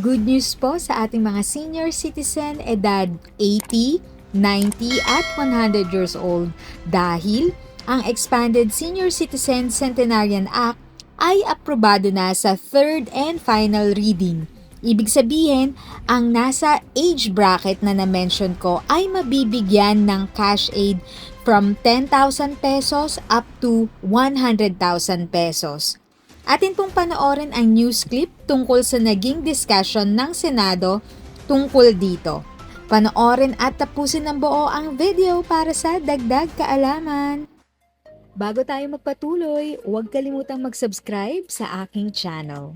Good news po sa ating mga senior citizen edad 80, 90 at 100 years old dahil ang Expanded Senior Citizen Centenarian Act ay aprobado na sa third and final reading. Ibig sabihin, ang nasa age bracket na na-mention ko ay mabibigyan ng cash aid from 10,000 pesos up to 100,000 pesos. Atin pong panoorin ang news clip tungkol sa naging discussion ng Senado tungkol dito. Panoorin at tapusin ng buo ang video para sa dagdag kaalaman. Bago tayo magpatuloy, huwag kalimutang mag-subscribe sa aking channel.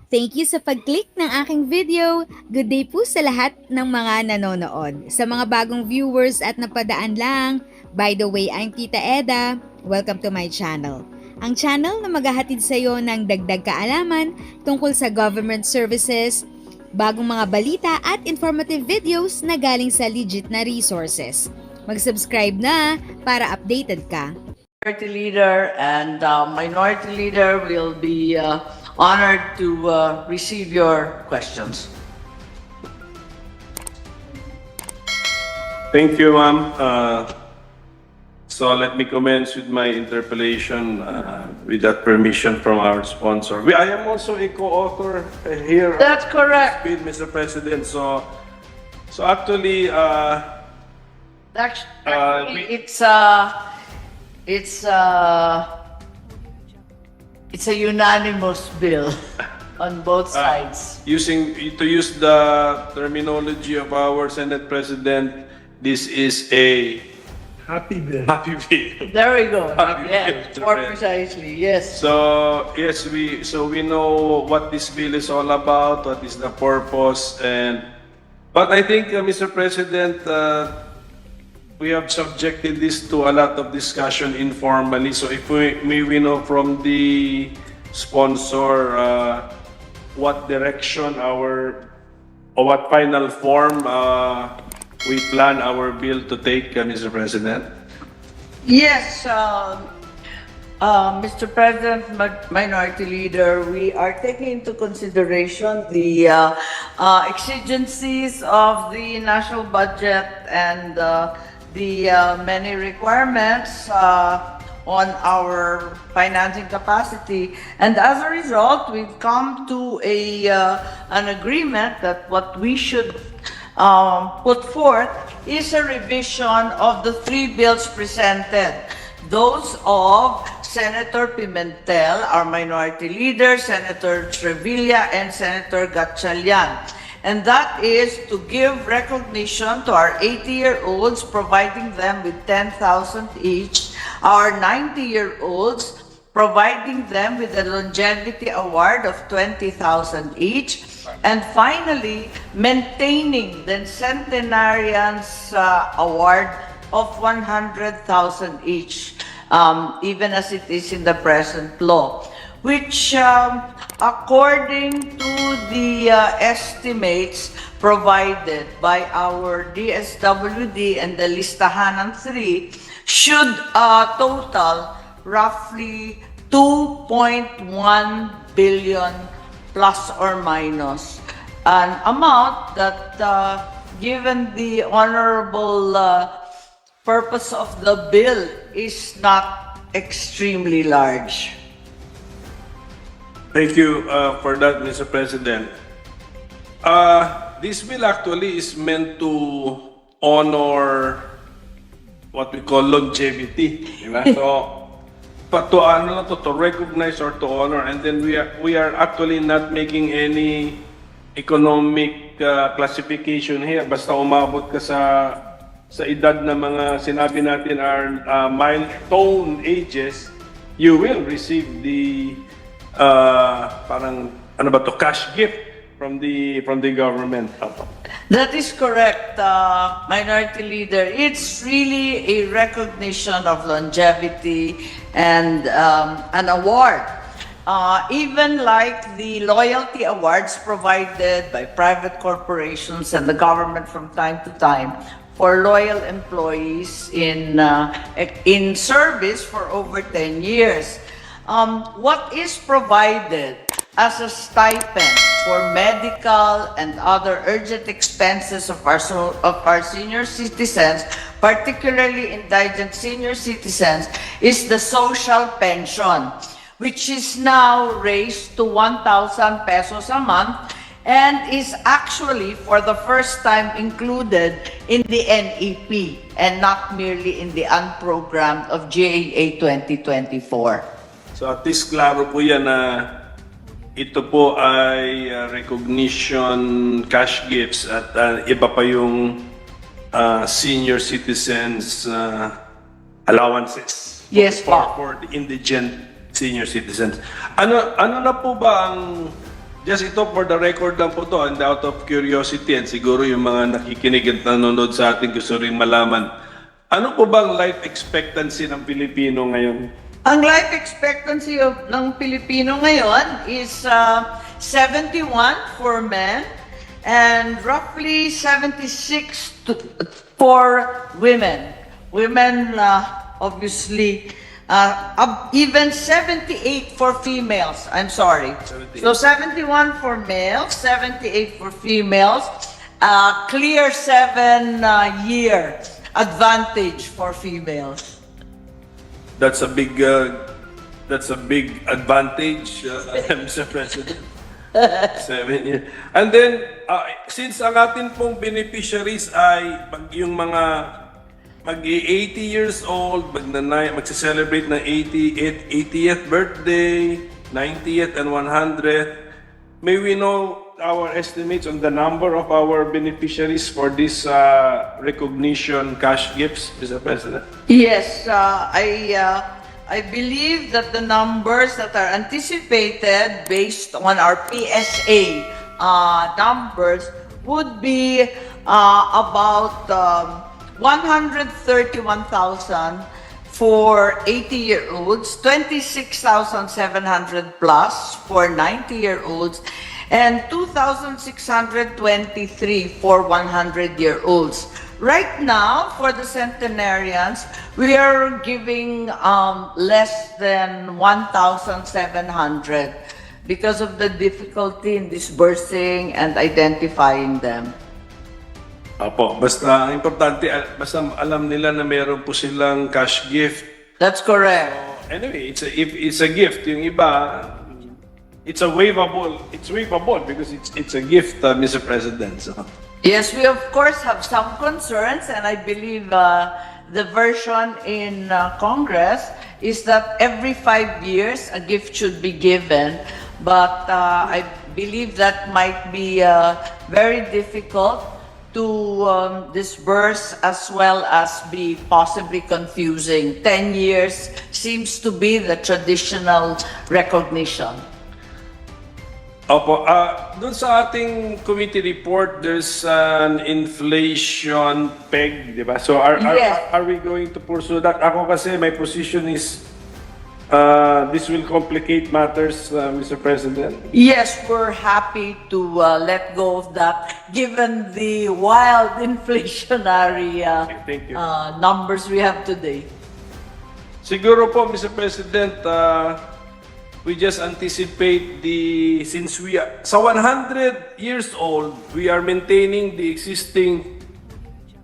Thank you sa pag-click ng aking video. Good day po sa lahat ng mga nanonood. Sa mga bagong viewers at napadaan lang, by the way, I'm Tita Eda. Welcome to my channel. Ang channel na maghahatid sa iyo ng dagdag kaalaman tungkol sa government services, bagong mga balita at informative videos na galing sa legit na resources. Mag-subscribe na para updated ka. Minority Leader and Minority Leader will be honored to receive your questions. Thank you, ma'am. So let me commence with my interpellation with that permission from our sponsor. I am also a co-author here. That's correct. With Mr. President. So actually, Actually, it's a unanimous bill on both sides. to use the terminology of our Senate President, this is a Happy day. happy bill. There we go. Happy Yes, bill, more Fred. precisely. Yes. So yes, we know what this bill is all about, what is the purpose, but I think, Mr. President, we have subjected this to a lot of discussion informally. So if we know from the sponsor what direction or what final form we plan our bill to take, Mr. President. Yes, Mr. President, Minority Leader, we are taking into consideration the exigencies of the national budget and the many requirements on our financing capacity. And as a result, we've come to an agreement that what we should put forth is a revision of the three bills presented. Those of Senator Pimentel, our Minority Leader, Senator Trevilla, and Senator Gatchalian. And that is to give recognition to our 80-year-olds, providing them with 10,000 each, our 90-year-olds, providing them with a longevity award of 20,000 each, and finally, maintaining the centenarians award of 100,000 each, even as it is in the present law, which according to the estimates provided by our DSWD and the Listahan ng 3, should total roughly 2.1 billion plus or minus, an amount that given the honorable purpose of the bill is not extremely large. Thank you for that, Mr. President. This bill actually is meant to honor what we call longevity. Diba? So, to recognize or to honor, and then we are actually not making any economic classification here. Basta umabot ka sa edad na mga sinabi natin are milestone ages, you will receive the parang ano ba to, cash gift from the government. That is correct, Minority Leader. It's really a recognition of longevity and an award. Even like the loyalty awards provided by private corporations and the government from time to time for loyal employees in service for over 10 years. what is provided as a stipend for medical and other urgent expenses of our senior citizens, particularly indigent senior citizens, is the social pension, which is now raised to 1,000 pesos a month and is actually for the first time included in the NEP and not merely in the unprogrammed of GAA 2024. So at least klaro po yan na ito po ay recognition cash gifts at iba pa yung senior citizens allowances. Yes po. For the indigent senior citizens. Ano na po ba ang, just ito for the record lang po to and out of curiosity and siguro yung mga nakikinig at nanonood sa atin gusto rin malaman, ano po bang life expectancy ng Pilipino ngayon? Ang life expectancy ng Pilipino ngayon is 71 for men and roughly 76 for women. Women, obviously, even 78 for females. I'm sorry. 78. So 71 for males, 78 for females. Clear 7-year advantage for females. That's a big advantage, Mr. President. 7 years. And then, since ang atin pong beneficiaries ay yung mga mag-80 years old, magse-celebrate ng 80th birthday, 90th and 100th, may we know our estimates on the number of our beneficiaries for this recognition cash gifts, Mr. President? Yes, I believe that the numbers that are anticipated based on our PSA numbers would be about 131,000 for 80-year-olds, 26,700 plus for 90-year-olds, and 2,623 for 100-year-olds. Right now, for the centenarians, we are giving less than 1,700 because of the difficulty in disbursing and identifying them. Apo, basta importante, basta alam nila na meron po silang cash gift. That's correct. Anyway, it's a gift. Yung iba, it's waivable because it's a gift, Mr. President. So. Yes, we of course have some concerns, and I believe the version in Congress is that every 5 years a gift should be given, but I believe that might be very difficult to disburse as well as be possibly confusing. 10 years seems to be the traditional recognition. Opo, doon sa ating committee report, there's an inflation peg, di ba? So are we going to pursue that? Ako kasi my position is this will complicate matters, Mr. President. Yes, we're happy to let go of that given the wild inflationary Thank you. numbers we have today. Siguro po, Mr. President, we just anticipate since we are, sa 100 years old, we are maintaining the existing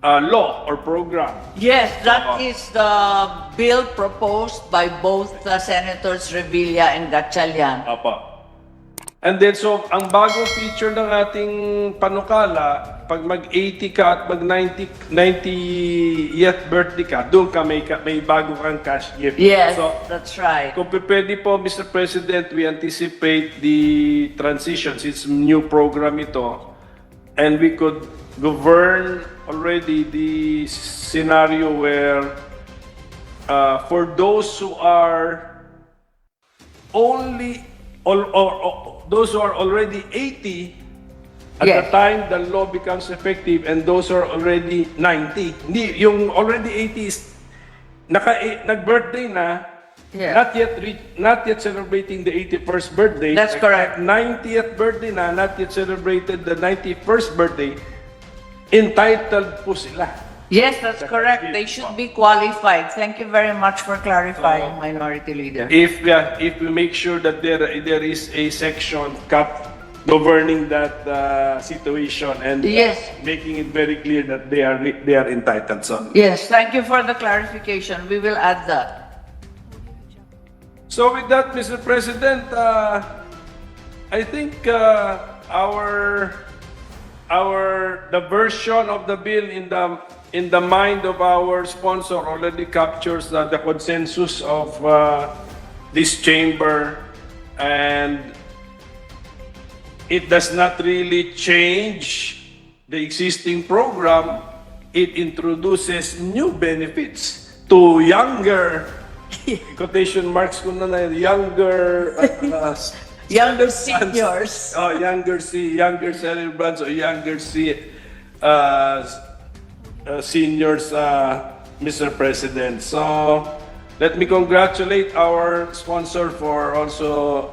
law or program. Yes, that is the bill proposed by both Senators Revilla and Gatchalian. Apa. And then, so, ang bagong feature ng ating panukala, pag mag-80 ka at mag-90th birthday ka, doon ka may bago kang cash gift. Yes, So, that's right. kung pwede po, Mr. President, we anticipate the transition. It's new program ito. And we could govern already the scenario where for those who are those who are already 80 at the time the law becomes effective, and those who are already 90. Hindi, yung already 80 is nag-birthday na, not yet celebrating the 81st birthday. That's correct. 90th birthday na, not yet celebrated the 91st birthday. Entitled po sila. Yes, that's correct. They should be qualified. Thank you very much for clarifying, Minority Leader. If we make sure that there is a section governing that situation and Yes. making it very clear that they are entitled. So, Yes, thank you for the clarification. We will add that. so with that, Mr. President, I think the version of the bill in the mind of our sponsor already captures the consensus of this chamber, and it does not really change the existing program. It introduces new benefits to younger, quotation marks ko na younger, Younger seniors. younger celebrants or younger seniors, Mr. President. So, let me congratulate our sponsor for also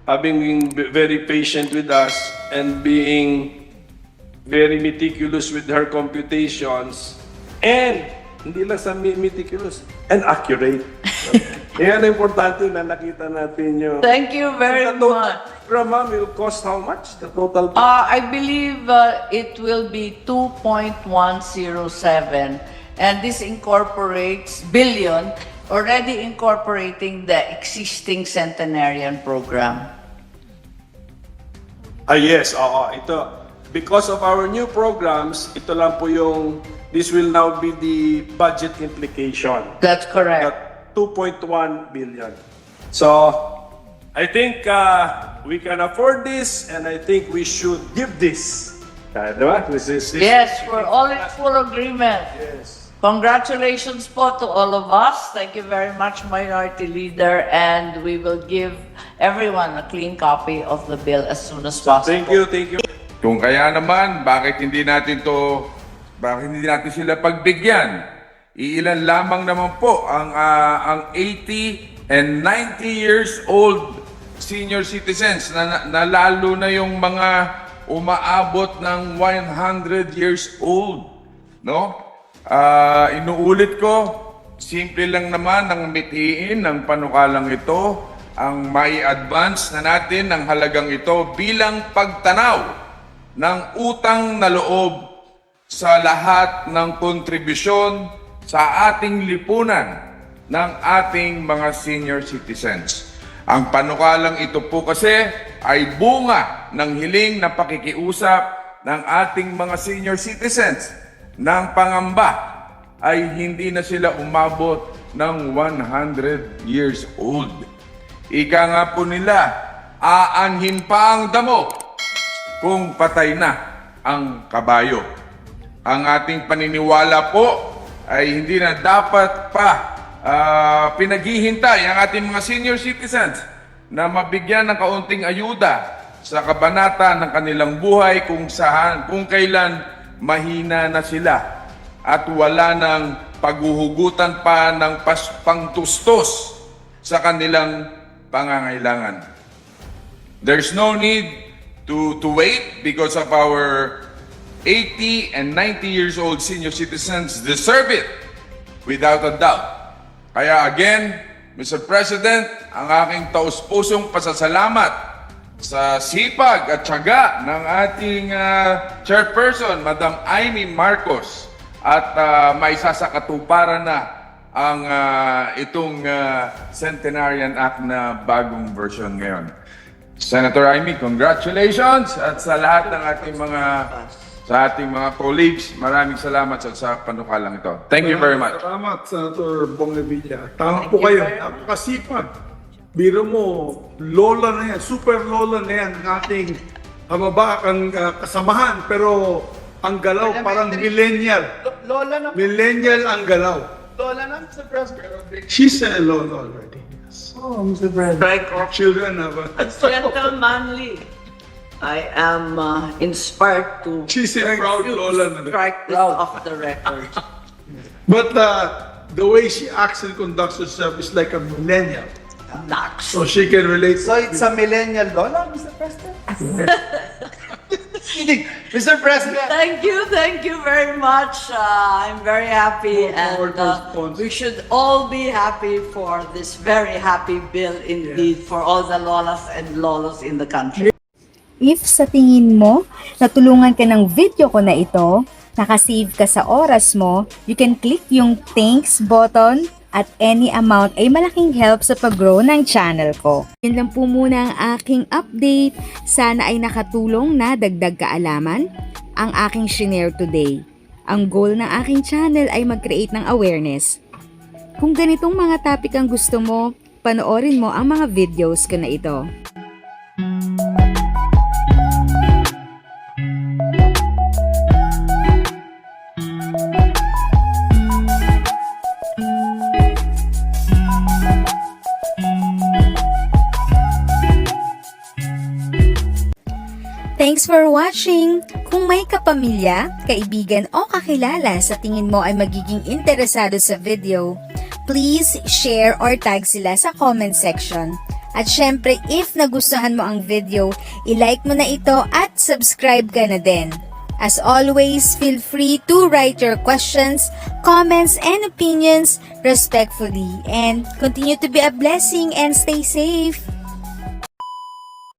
having been very patient with us and being very meticulous with her computations, and hindi lang sa meticulous and accurate. Yan ang importante na nakita natin yung... Thank you very much. Program will cost how much? The total? I believe it will be 2.107, and this incorporates billion, already incorporating the existing centenarian program. Yes, ito. Because of our new programs, ito lang po this will now be the budget implication. That's correct. At 2.1 billion. So, I think we can afford this, and I think we should give this. Diba? Yes, we're all in full agreement. Yes. Congratulations po to all of us. Thank you very much, Minority Leader, and we will give everyone a clean copy of the bill as soon as possible. Thank you. Kung kaya naman, bakit hindi natin sila pagbigyan? Iilan lamang naman po ang 80 and 90 years old senior citizens na lalo na yung mga umaabot ng 100 years old, no? Inuulit ko, simple lang naman ang mithiin ng panukalang ito, ang mai-advance na natin ng halagang ito bilang pagtanaw ng utang na loob sa lahat ng kontribusyon sa ating lipunan ng ating mga senior citizens. Ang panukalang ito po kasi ay bunga ng hiling na pakikiusap ng ating mga senior citizens ng pangamba ay hindi na sila umabot ng 100 years old. Ika nga po nila, aanhin pa ang damo kung patay na ang kabayo. Ang ating paniniwala po ay hindi na dapat pa pinaghihintay ang ating mga senior citizens na mabigyan ng kaunting ayuda sa kabanata ng kanilang buhay kung kailan mahina na sila at wala ng paghuhugutan pa ng pangtustos sa kanilang pangangailangan. There's no need to wait because of our 80 and 90 years old senior citizens deserve it without a doubt. Kaya again, Mr. President, ang aking taus-pusong pasasalamat sa sipag at tiyaga ng ating chairperson, Madam Amy Marcos, at maisasakatuparan na ang itong Centenarian Act na bagong version ngayon. Senator Amy, congratulations, at sa lahat ng ating mga colleagues, maraming salamat sa panukalang ito. Thank you very much. Salamat, Senator Bongavilla. Tama po kayo, napakasipag. Biro mo, lola na yan, super lola na yan ng ating kababakang kasamahan, pero ang galaw parang millennial. Lola na. Millennial ang galaw. Lola na, Mr. President. She's a lola already. Yes. Oh, Mr. President. Children have a... Gentlemanly, I am inspired to She's a proud lola na. strike this off the record. But the way she acts and conducts herself is like a millennial. So she can relate. So it's a millennial Lola, Mr. President? Mr. President. Thank you very much. I'm very happy, More and response. we should all be happy for this very happy bill indeed for all the lolas and lolos in the country. If sa tingin mo, natulungan ka ng video ko na ito, nakasave ka sa oras mo, you can click yung thanks button at any amount ay malaking help sa pag-grow ng channel ko. Yan lang po muna ang aking update. Sana ay nakatulong na dagdag kaalaman ang aking shinare today. Ang goal ng aking channel ay mag-create ng awareness. Kung ganitong mga topic ang gusto mo, panoorin mo ang mga videos ko na ito. Thanks for watching! Kung may kapamilya, kaibigan o kakilala sa tingin mo ay magiging interesado sa video, please share or tag sila sa comment section. At syempre, if nagustuhan mo ang video, i-like mo na ito at subscribe ka na din. As always, feel free to write your questions, comments, and opinions respectfully. And continue to be a blessing and stay safe!